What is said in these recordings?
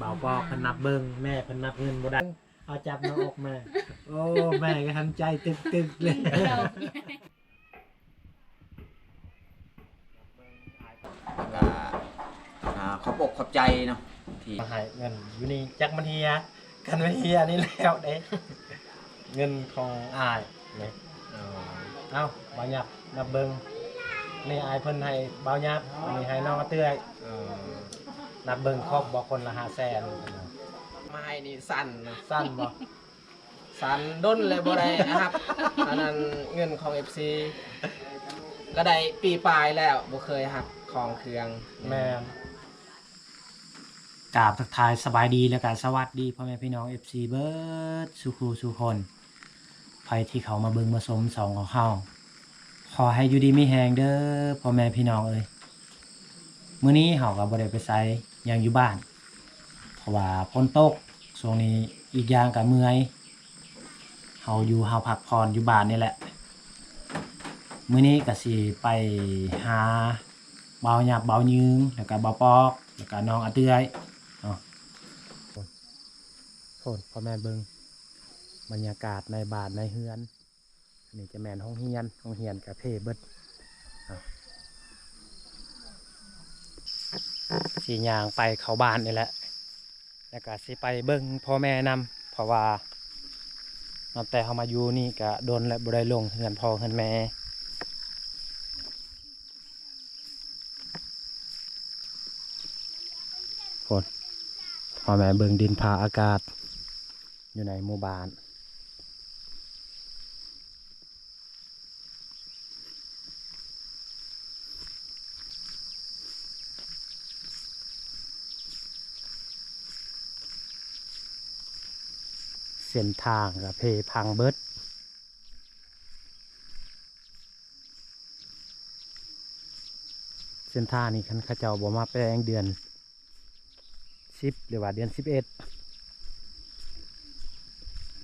บ่าวปอกพนับเบิ้งแม่พนับเงินบ่ได้เอาจับน้องออกมาโอ้แม่ก็ทำใจตึกๆเลยขอบอกขอบใจเนาะที่ให้เงินอยู่นี่จักมันเฮียกันมันเฮียนี่แล้วเด้เงินของอายนี่เอ้าบ่าวหยับนับเบิ้งนี่อายเพิ่นให้บ่าวหยับนี่ให้น้องเตื้อยนับเบิ้งครบบ่คนละ500,000มาให้นี่สั้นนะ สั้นบ่ สั้นด้นเลยบ่ได้นะครับอันนั้นเงินของ FC ก็ได้ปีปลายแล้วบ่เคยหักของเครื่องแม่กราบทักทายสบายดีแล้วก็สวัสดีพ่อแม่พี่น้อง FC เบิร์ดสุขูสุคนใครที่เขามาเบิ่งมาชมสองของเฮาขอให้อยู่ดีมีแฮงเด้อพ่อแม่พี่น้องเอ้ยมื้อนี้เฮาก็บ่ได้ไปไสยังอยู่บ้านเพราะว่าฝนตกช่วงนี้อีกอย่างก็เมื่อยเฮาพักผ่อนอยู่บ้านนี่แหละมื้อนี้ก็สิไปหาบ่าวหยับบ่าวยืงแล้วก็บ่าวปอกแล้วก็น้องอาเตื้อยเนาะโทษพ่อแม่เบิ่งบรรยากาศในบ้านในเฮือนนี่จะแม่นห้องเฮียนกับเพเบิดสีย่างไปเข้าบ้านนี่แหละแล้วก็สิไปเบิ่งพ่อแม่นำเพราะว่านับแต่เขามาอยู่นี่ก็โดนและบ่ได้ลงเฮือนพ่อเฮือนแม่คนพ่อแม่เบิ่งดินพาอากาศอยู่ในหมู่บ้านเส้นทางกับเพพังเบิดเส้นทางนี้คันเขาเจ้าบ่มาแปลงเดือน10หรือว่าเดือน11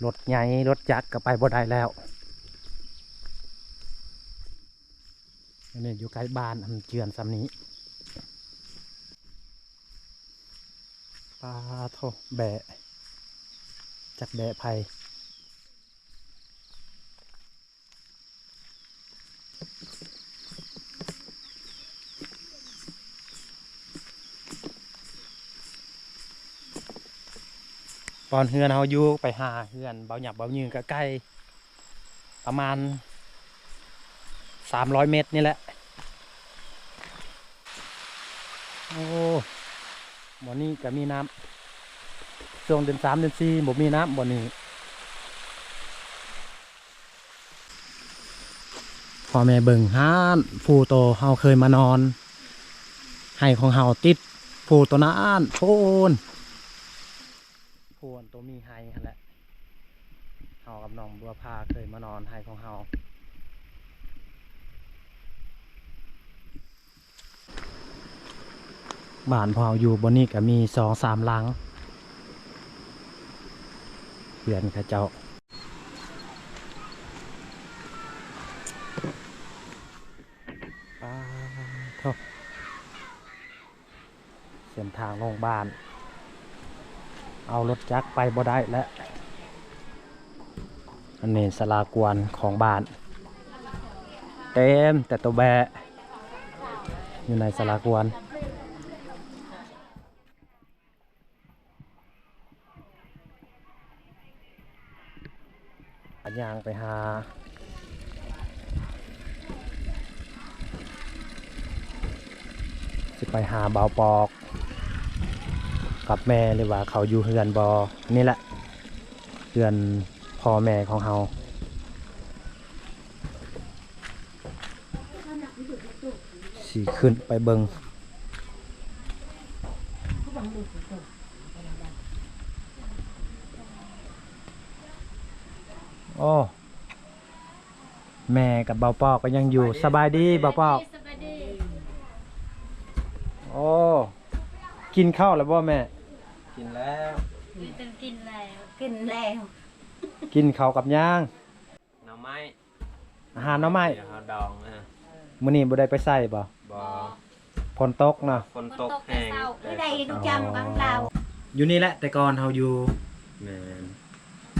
รถใหญ่รถจักรก็ไปบ่ได้แล้วอันนี้อยู่ใกล้บ้านทำเจือนซ้ำนี้ปลาโถแบะจักแบะไผ่ตอนเฮือนเขาอยู่ไปหาเฮือนเบาหยับเบายืนก็ใกล้ประมาณ300 เมตรนี่แหละโอ้บ่อนี้ก็มีน้ำช่วงเดือน3 เดือน4บ่มีน้ำบ่อนี้พ่อแม่เบิ่งห้านผู้โตเฮาเคยมานอนให้ของเฮาติดผู้ตัวนั้นโพนตัวมีไฮนั่นแหละเฮากับน้องบัวพาเคยมานอนไฮของเฮาบ้านพออยู่บนนี้ก็มี2-3 หลังเพื่อนข้าเจ้าเส้นทางลงบ้านเอารถจักรไปบ่ได้แล้วอันนี้ศาลากวนของบ้านเต็มแต่ตัวแบะอยู่ในศาลากวนอันยางไปหาสิไปหาบ่าวปอกกับแม่หรือว่าเขาอยู่เฮือนบอนี่แหละเฮือนพ่อแม่ของเฮาสิขึ้นไปเบิงโอ้แม่กับบ่าวปอกก็ยังอยู่สบายดีบ่าวปอกโอ้กินข้าวแล้วบ่แม่กินแล้วกินแล้ว กินข้าวกับย่าง หน่อไม้ อาหารหน่อไม้ ดองมื้อนี้บ่ได้ไปใส่บ่บ่ฝนตกเนาะฝนตกแห้งไม่ได้ดูจำบังเรา อยู่นี่แหละแต่ก่อนเฮาอยู่ แม่น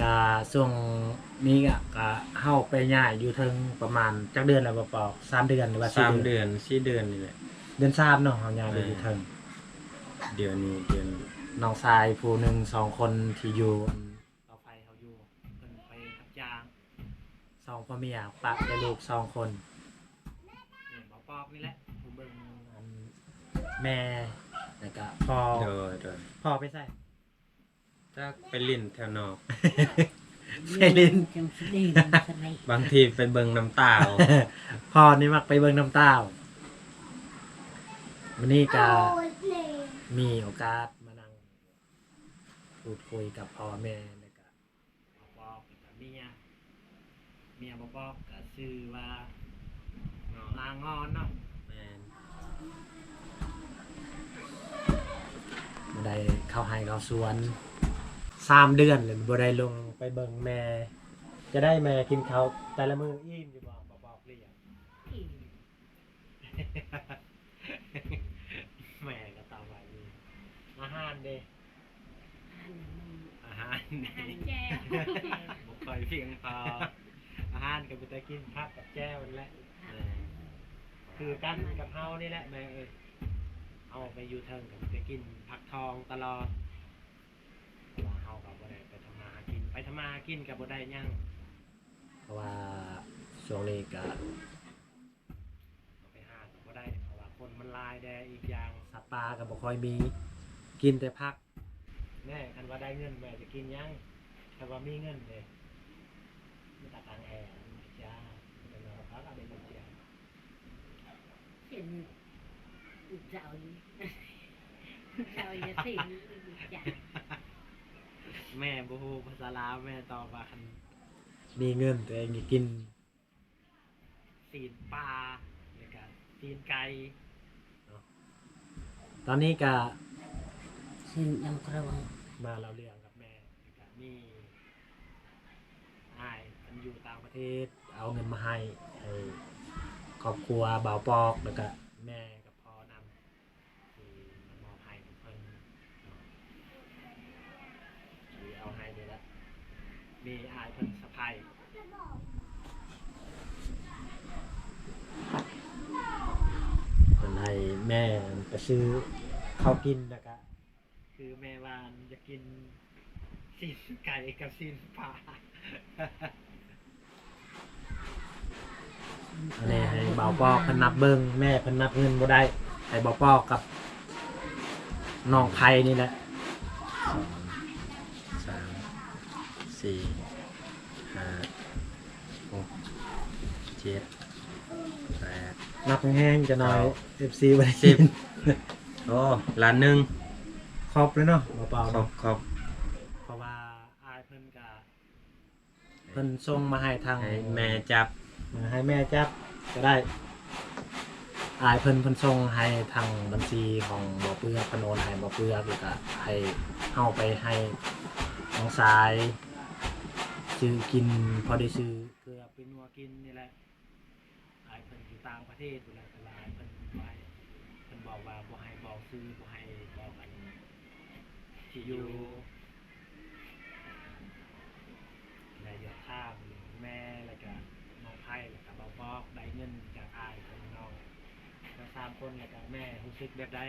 ก็ช่วงนี้ก็เฮาไปย้ายอยู่ถึงประมาณจักเดือนแล้วบ่ปอก3เดือนหรือว่า 3 4 เดือน4เดือนนี่แหละ เดือน3เนาะเฮาย้ายไปอยู่ถึง เดือนนี้เดือน น้องชายผู้หนึง2คนที่อยู่ต่อไปเฮาอยู่เพิ่นไปรับจ้าง2พ่อเมียปะได้ลูก2คนนี่บ่ปอกนี่แหละผู้เบิ่งอันแม่แล้วก็พ่อ โดย พ่อไปใส่ จักไปลิ้นแถวนอก ไปลิ้น จังสิดีสบาย บางทีไปเบิ่งน้ำตาเอา พ่อนี่มักไปเบิ่งน้ำตาวันนี้ก็มีโอกาสมานั่งพูดคุยกับพ่อแม่แล้วก็พ่อกับเมียบ่บอกก็ชื่อว่านางงอนเนาะ แม่น บ่ได้เข้าให้เข้าสวน3 เดือนเลยบ่ได้ลงไปเบิ่งแม่ จะได้แม่กินข้าวแต่ละมื้ออิ่มอยู่บ่บอกเรียง แม่ก็ตามไว้นี่อาหารเด้อาหารเด้ แจ้ว บ่ค่อยเพียงพออาหารก็บ่ได้กินผักกับแจ่วนั่นแหละคือกันกับเฮานี่แหละแม่เอ้ยเอาไปอยู่เทิงก็ไปกินผักทองตลอดเพราะว่าเฮาก็บ่ได้ไปทำมาหากินไปทำมาหากินก็บ่ได้หยังเพราะว่าช่วงนี้ก็เอาไปหาก็บ่ได้เพราะว่าคนมันหลายแดอีกอย่างสัตว์ป่าก็บ่ค่อยมีกินแต่ผักแม่คันว่าได้เงินแม่จะกินหยังถ้าว่ามีเงินเด้มีตาตังแอร์จ้าเป็นนอนพักอะไรกันจ้า เป็นเจ้าเจ้าอย่าสิจ้ะ แม่บ่ฮู้ภาษาลาวแม่ตอบว่าคันมีเงินตัวเองจะกินตีนปลาแล้วก็ตีนไก่เนาะตอนนี้ก็ สิ่งยังกระวัง มาเราเรื่องกับแม่แล้วก็มีอ้ายมันอยู่ต่างประเทศเอาเงินมาให้ครอบครัวบ่าวปอกแล้วก็แม่กับพ่อนำที่มามอบให้เพิ่นเนาะที่เอาให้นี่แหละมีอ้ายเพิ่นสะพายเพิ่นให้แม่ไปซื้อข้าวกินแล้วก็คือแม่วานจะกินซีนไก่กับซีนปลา อันนี้ให้เบาปอกเพิ่นนับเบิ่งแม่เพิ่นนับเงินบ่ได้ให้เบาปอกกับน้องไผนี่แหละ 2 3 4 5 6 7 8 นับแห้งๆจะหน่อย FC บ่ได้ โอ้ล้านหนึง ครบเลยเนาะเบาๆ คร เนาะ บครบ เพราะว่าอายเพิ่นก็เพิ่นส่งมาให้ทาง ให้แม่จับ ให้แม่จับก็ได้อายเพิ่นส่งให้ทางบัญชีของบ่อเปื้อเพิ่นโอนให้บ่อเปื้อแล้วก็ให้เฮาไปให้น้องสายซื้อกินพอได้ซื้อเกลือไปนัวกินนี่แหละอายเพิ่นอยู่ต่างประเทศอยู่แล้วก็อายเพิ่นไว้เพิ่นบอกว่าบ่ให้บอกซื้อบ่ให้บอกอันที่อยู่ในยอดข้ามแม่แล้วก็น้องไผ่แล้วก็บ่าวบอกได้เงินจากอายเพิ่นน้องแล้ว3คนแล้วก็แม่รู้สึกแบบใด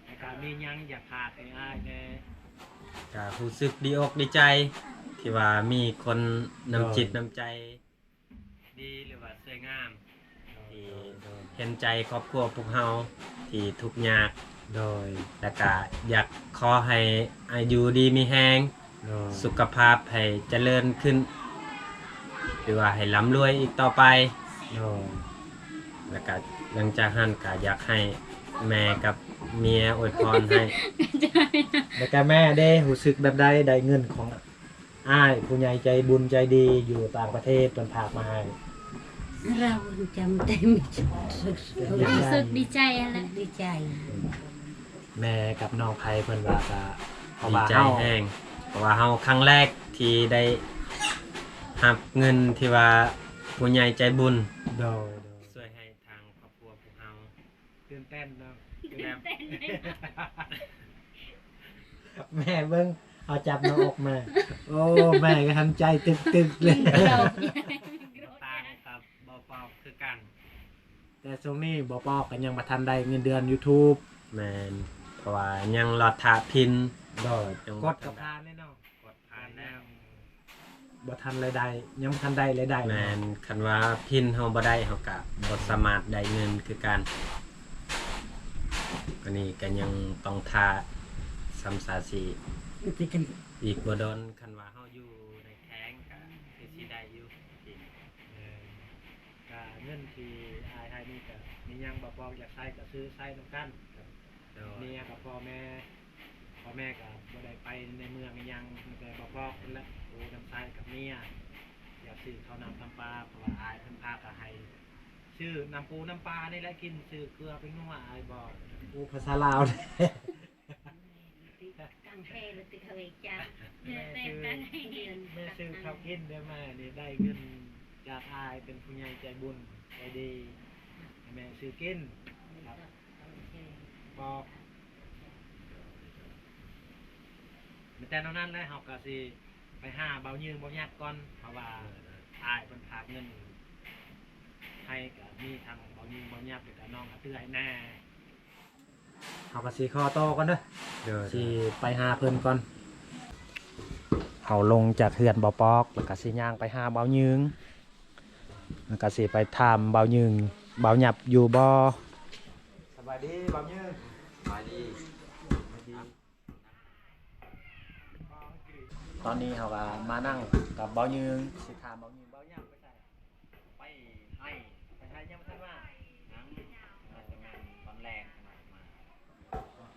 แล้วก็มีหยังอยากฝากให้อายแน่ ก็รู้สึกดีอกดีใจ ที่ว่ามีคนนำจิตนำใจ ดีหรือว่าสวยงามที่เห็นใจครอบครัวพวกเฮาที่ทุกข์ยาก โดย แล้วก็อยากขอให้อายุดีมีแฮง โดย สุขภาพให้เจริญขึ้น หรือว่าให้ร่ำรวยอีกต่อไป โดย แล้วก็หลังจากนั้นก็อยากให้แม่กับเมียอวยพรให้ แล้วก็แม่ได้รู้สึกแบบใดได้เงินของอ้ายผู้ใหญ่ใจบุญใจดีอยู่ต่างประเทศเพิ่นฝากมาให้ เราจำได้ไม่สุด รู้สึกดีใจอะไร ดีใจ แม่กับน้องไผ่เพิ่นว่าก็เพราะ ดี ว่า ใจ เฮา แห้งเพราะว่าเฮาครั้งแรกที่ได้รับเงินที่ว่าผู้ใหญ่ใจบุญ โดย ช่วยให้ทางครอบครัวพวกเฮา ตื่นเต้นเนาะ แบบ แม่เบิ่งเอาจับหน้าอกแม่โอ้แม่ก็ทันใจตึกๆเลย เรา ต่างกับบ่ปอกคือกัน แต่ช่วงนี้บ่ปอกกันยังบ่ทันได้เงินเดือน YouTube แม่นเพราะว่ายังรอถาพิน ดอกดกับทานแน่เนาะ กดผ่านแล้ว บ่ทันรายได้ยังบ่ทันได้รายได้ แม่นคันว่าพินเฮาบ่ได้เฮาก็บ่สามารถได้เงินคือกันก็นี่ก็ยังต้องทาซ้ำซาสีอีกบ่โดนคันว่าเฮาอยู่ในแท้งก็คือสิได้อยู่จริง ก็เงินที่อายให้นี่ก็มียังบ่ปอกอยากใช้ก็ซื้อใช้นํกัน โดย เมียกับพ่อแม่ก็บ่ได้ไปในเมืองอิหยังมีแต่บ่พอกนั่นแหละโอ้น้ำใช้กับเมียอยากซื้อข้าวน้ำปลาเพราะว่าอายเพิ่นพาก็ให้ชื่อน้ำปูน้ำปลานี่แหละกินซื้อเกลือไปนัวอายบอกโอ้ภาษาลาวกังเทหรือติดทะเลจ้า แม่ซื้อข้าวกินได้มานี่ได้เงินจากอายเป็นผู้ใหญ่ใจบุญใจดีให้แม่ซื้อกินครับบอกแต่ตอนนั้นเลยเฮาก็สิไปหาเบายืงเบายักก่อนเพราะว่าอายเพิ่นฝากเงินให้ก็มีทางเบายืงเบายักแล้วก็น้องก็เตื้อยแน่เฮาก็สิขอต่อก่อนเด้อ โดย สิไปหาเพิ่นก่อนเฮาลงจากเฮือนเบาปอกแล้วก็สิย่างไปหาเบายืงแล้วก็สิไปถามเบายืงเบาหยับอยู่บ่สบายดีเบายืง มาดี ตอนนี้เขาก็มานั่งกับเบายืงสิถามเบายืงเบายังไปใส่ ไปให้ ไปให้ยังไม่ทันว่า นังอาจจะงานตอนแรกมา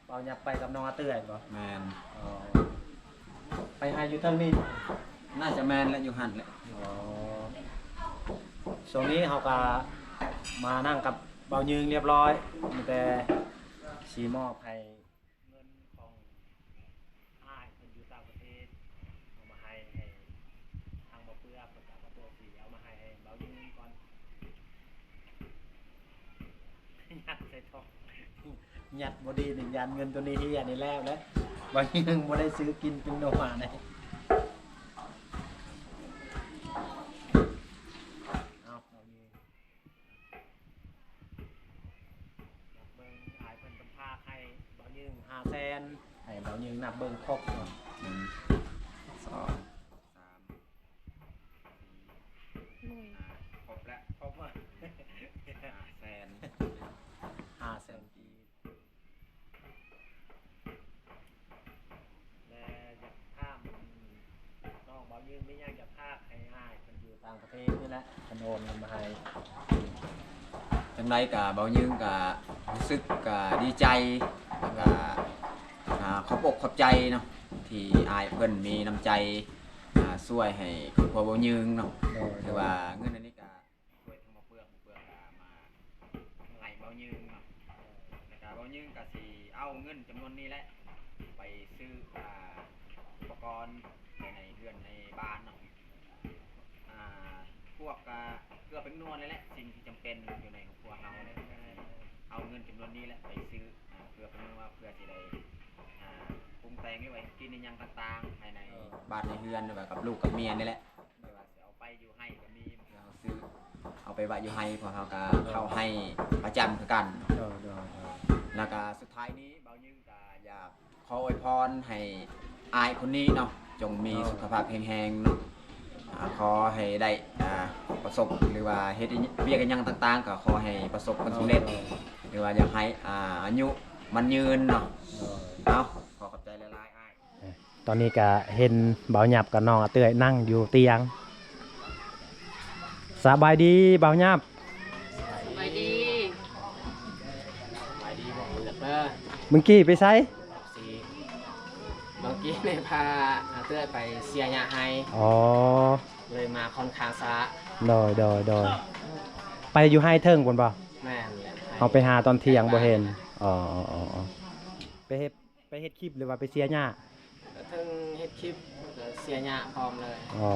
เบายับไปกับน้องอาเตื้อยบ่ แมน อ๋อไปให้อยู่ทางนี้ น่าจะแมนและอยู่หันแหละ อ๋อช่วงนี้เขาก็มานั่งกับเบายืงเรียบร้อยมีแต่สีมอบให้เงินของอ้ายคนอยู่ต่างประเทศเอามาให้ทางบ่เปื้อประกาศบ่เปื้อสีเอามาให้เบายืงก่อน ยัดใส่ทองยัดบอดีหนึ่งยันเงินตัวนี้ที่ยันนี่แล้วแล้วบางยังบ่ได้ซื้อกินเป็นโนมาเลยเอาอยู่นับเบิ้งอายเพิ่นกำพาให้เบายืง500,000ให้เบายืงนับเบิ้งครบก่อน 1 2 3 4 5ครบแล้ว ครบว่า แสน 500,000กีและอยากข้ามน้องเบายืงไม่ยากอยากพากให้อ้ายเพิ่นอยู่ต่างประเทศนี่แหละเพิ่นโอนเงินมาให้ จังไรกับเบายืงกับรู้สึกกับดีใจแล้วก็ขอบอกขอบใจเนาะที่อายเพิ่นมีน้ำใจช่วยให้ครอบครัวเบายืงเนาะถือว่าเงินอันนี้ก็ช่วยทั้งมาเปลือกก็มาให้เบายืงเนาะแล้วก็เบายืงก็สิเอาเงินจำนวนนี้แหละไปซื้ออุปกรณ์ในเรือนในบ้านเนาะพวกเกลือเป็นนวลเลยแหละสิ่งที่จำเป็นอยู่ในครอบครัวเราเนี่ยเอาเงินจำนวนนี้แหละไปซื้อเกลือเป็นนวลเพื่อที่ได้ปรุงแต่งไว้กินในยังต่างๆภายในบ้านในเรือนแบบกับลูกกับเมียนี่แหละไม่ว่าจะเอาไปอยู่ให้ก็มีเราซื้อเอาไปไว้อยู่ให้พอเขาก็เข้าให้ประจำคือกันแล้วก็สุดท้ายนี้เบายึงก็อยากขออวยพรให้อายคนนี้เนาะจงมีสุขภาพแข็งๆเนาะขอให้ได้ประสบหรือว่าเฮ็ดเวียกยังต่างๆก็ขอให้ประสบความสำเร็จหรือว่าอยากให้อายุมันยืนเนาะเอาขอขอบใจหลายๆอ้าย ตอนนี้ก็เห็นเบาหยับกับน้องอาเตื้อยนั่งอยู่เตียงสบายดีเบาหยับ ไปดี ไปดีบอกเลิกเด้อ มึงกี้ไปไส สิเมื่อกี้เนี่ยพาอาเตื้อยไปเสียหญ้าให้ อ๋อ เลยมาค่อนข้างช้า ดอยไปอยู่ให้เทิงบนบ่ แม่นแหละ เอาไปหาตอนเที่ยงบ่เห็นอ๋อไปเฮ็ดคลิปหรือว่าไปเสียหญ้า แล้วถึงเฮ็ดคลิปก็เสียหญ้าพร้อมเลย อ๋อ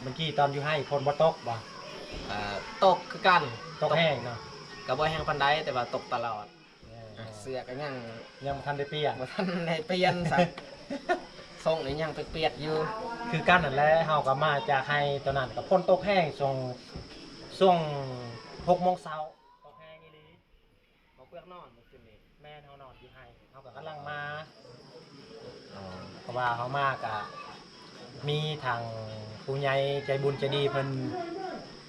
เมื่อกี้ตอนอยู่ให้คนบ่ตกบ่ ตกคือกัน ตกแห้งเนาะ ก็บ่แห้งปานใดแต่ว่าตกตลอด เสื้อก็ยัง ยังบ่ทันได้เปลี่ยน บ่ทันได้เปลี่ยนซะทรงนี่ยังเปียกๆอยู่ คือกันนั่นแหละเฮาก็มาจากให้ตอนนั้นก็ฝนตกแห้งช่วง6 โมงเช้าตกแห้งอีหลี บ่เปลือกนอนเมื่อคืนนี้ แม่นเฮานอนอยู่ให้เฮาก็กำลังมาเพราะว่าเฮามากะมีทางผู้ใหญ่ใจบุญใจดีเพิ่น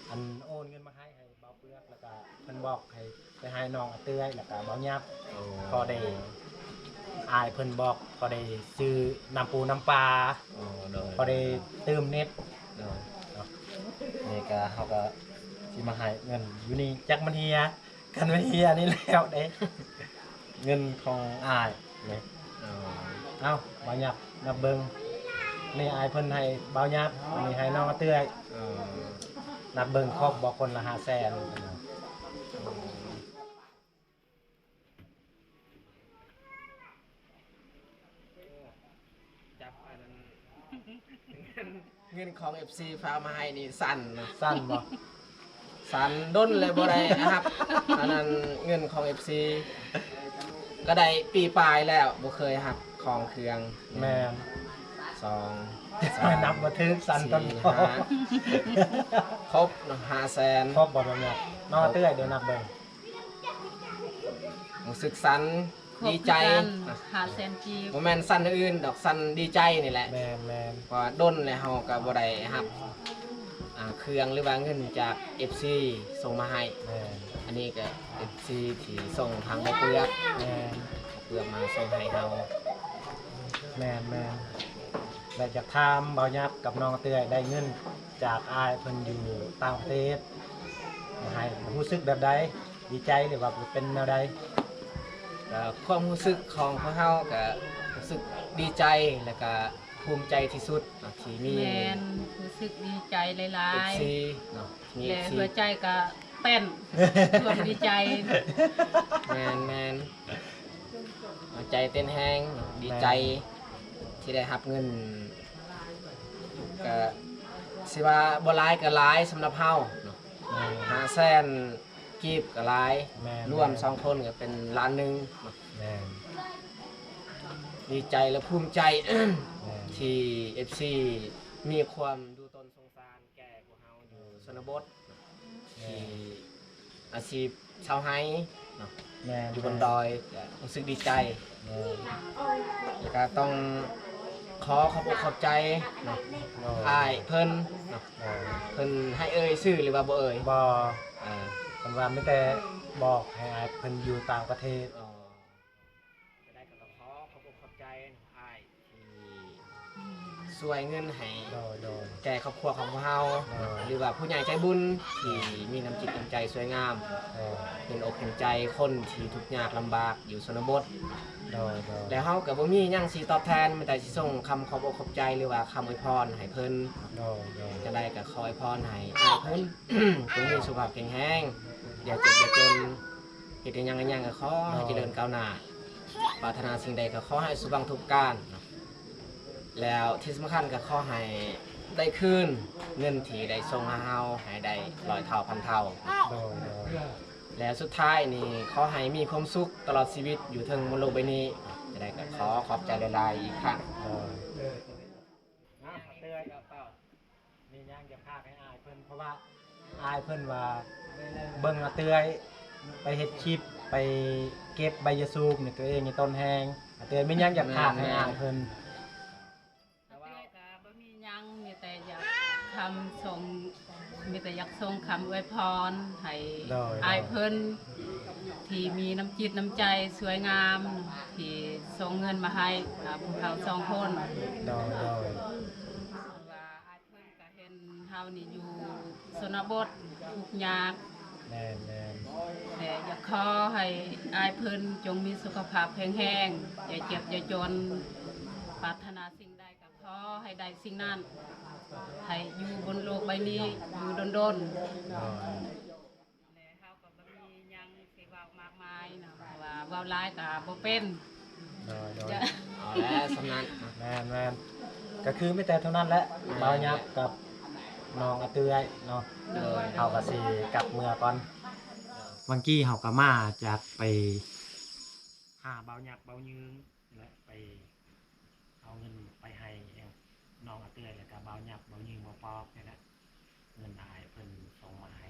อันโอนเงินมาให้เบาเปลือกแล้วก็เพิ่นบอกให้ไปให้น้องอาเตื้อยแล้วก็เบายับพอได้อายเพิ่นบอกพอได้ซื้อน้ำปูน้ำปลาพอได้เติมเน็ตเนาะนี่ก็เฮาก็สิมาให้เงินอยู่นี่จักมันเฮียกันมันเฮียนี่แล้วเด้ เงินของอายนี่เอ้าเบายับนับเบิ่งนี่อายเพิ่นให้เบายับนี่ให้น้องอาเตื้อยนับเบิ่งครบบ่คนละ500,000 จับอันนั้นเงินของ FC ฝากมาให้นี่สั่นนะ สั้นบ่ สั่นด้นเลยบ่ได้นะครับอันนั้นเงินของ FC ก็ได้ปีปลายแล้วบ่เคยหักของเครื่อง แม่น 2 ไม่นับบ่ถึงสั้นต้นพอ ครบ500,000 ครบบ่แบบนี้น้องอาเตื้อยเดี๋ยวนับเบิ่ง รู้สึกสั่นดีใจ หาแสนกีบ บ่แม่นสั่นอื่นดอกสั่นดีใจนี่แหละ แม่น เพราะว่าด้นแล้วเฮาก็บ่ได้รับเครื่องหรือว่าเงินจาก FC ส่งมาให้ แม่น อันนี้ก็ FC ที่ส่งทางใบเปลือก แม่น เปลือกมาส่งให้เฮา แม่นและจากถามเบายับกับน้องอาเตื้อยได้เงินจากอายเพิ่นอยู่ต่างประเทศให้รู้สึกแบบใดดีใจหรือว่าเป็นแนวใด ก็ความรู้สึกของพวกเฮาก็รู้สึกดีใจแล้วก็ภูมิใจที่สุดที่มี แมนรู้สึกดีใจหลาย FC เนาะมี ๆและ FC หัวใจก็เต้นรวมดีใจ แมนหัวใจเต้นแห้งดีใจที่ได้รับเงินก็สิว่าบ่หลายก็หลายสำหรับเฮาเนาะ500,000กีบก็หลาย แม่น รวม2คนก็เป็นล้านหนึงเนาะ แม่น ดีใจและภูมิใจ แม่น ที่ FC มีความดูตนสงสารแก่พวกเฮาอยู่ชนบทเนาะที่อาชีพชาวไร่เนาะ แม่น อยู่บนดอยก็รู้สึกดีใจ แม่น แล้วก็ต้องขอขอบอกขอบใจเนาะ โอ้ อ้ายเพิ่นเนาะ โอ้ เพิ่นให้เอ่ยชื่อหรือว่าบ่เอ่ย บ่ อ่า เพิ่นว่ามีแต่บอกให้อายเพิ่นอยู่ต่างประเทศ อ๋อจะได้ก็ต้องขอขอบอกขอบใจอ้ายที่ช่วยเงินให้ โดย แก่ครอบครัวของพวกเราหรือว่าผู้ใหญ่ใจบุญที่มีน้ำจิตน้ำใจสวยงาม เออ เห็นอกเห็นใจคนที่ทุกข์ยากลำบากอยู่ชนบท โดย แล้วเฮาก็บ่มีหยังสิตอบแทนมีแต่สิส่งคำขอบอกขอบใจหรือว่าคำอวยพรให้เพิ่น โดย จะได้ก็ขออวยพรให้อ้ายเพิ่น จงมีสุขภาพแข็งแรงอย่าเจ็บอย่าจนเฮ็ดหยังก็ขอให้เจริญก้าวหน้าปรารถนาสิ่งใดก็ขอให้สุขบังทุกการเนาะแล้วที่สำคัญก็ขอให้ได้คืนเงินที่ได้ส่งให้เฮาให้ได้100 เท่าพันเท่า โดย แล้วสุดท้ายนี่ขอให้มีความสุขตลอดชีวิตอยู่เทิงบนโลกใบนี้จะได้ก็ขอขอบใจหลายๆอีกครั้ง เตื้อยมีย่างจะพากให้อายเพิ่นเพราะว่าอายเพิ่นว่าเบิ่งอาเตื้อยไปเฮ็ดคลิปไปเก็บใบยาสูบนี่ตัวเองนี่ต้นแหงอาเตื้อยมีย่างจะพากให้อายเพิ่น แต่ว่าก็บ่มีหยังมีแต่อยากคำส่งมีแต่อยากส่งคำอวยพรให้อายเพิ่นที่มีน้ำจิตน้ำใจสวยงามที่ส่งเงินมาให้พวกเขา2 คน โดย ว่าอายเพิ่นก็เห็นเฮานี่อยู่ชนบททุกข์ยาก แม่น แต่อยากขอให้อายเพิ่นจงมีสุขภาพแข็งแรงอย่าเจ็บอย่าจนปรารถนาสิ่งใดก็ขอให้ได้สิ่งนั้นให้อยู่บนโลกใบนี้อยู่ดนๆและเฮาก็บ่มีหยังสิเว้ามากมายนะว่าเว้าหลายก็บ่เป็น โดย เอาแล้วสำนัก แม่นก็คือไม่แต่เท่านั้นแหละเบายับกับน้องอาเตื้อยเนาะเฮาก็สิกลับเมื่อก่อนวันกี้เฮาก็มาจากไป หาเบาหยักเบายืงและไปเอาเงินไปให้น้องอาเตื้อยแล้วก็เบาหยักเบายืงเบาปอกนี่แหละเงินอายเพิ่นส่งมาให้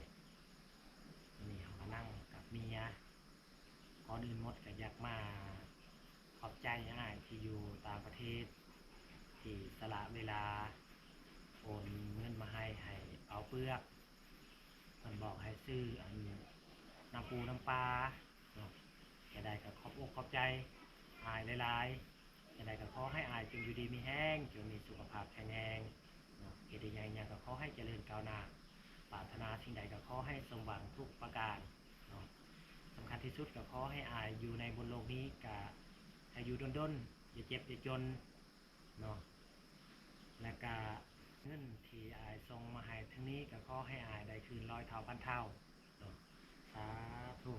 นี่เขามานั่งกับเมียก่อนอื่นหมดก็อยากมาขอบใจอ้ายที่อยู่ต่างประเทศที่สละเวลาโอนเงินมาให้เอาเปลือกมันบอกให้ซื้ออันน้ำปูน้ำปลาเนาะจะได้ก็ขอบอกขอบใจอายหลายๆจะได้ก็ขอให้อายจงอยู่ดีมีแห้งจงมีสุขภาพแข็งแรงเนาะเหตุใดอย่างก็ขอให้เจริญก้าวหน้าปรารถนาสิ่งใดก็ขอให้สมหวังทุกประการเนาะสำคัญที่สุดก็ขอให้อายอยู่ในบนโลกนี้ก็ให้อยู่ด้นๆอย่าเจ็บอย่าจนเนาะและก็เงินที่อายส่งมาให้ทั้งนี้ก็ขอให้อายได้คืน100 เท่าพันเท่าเนาะสาธุ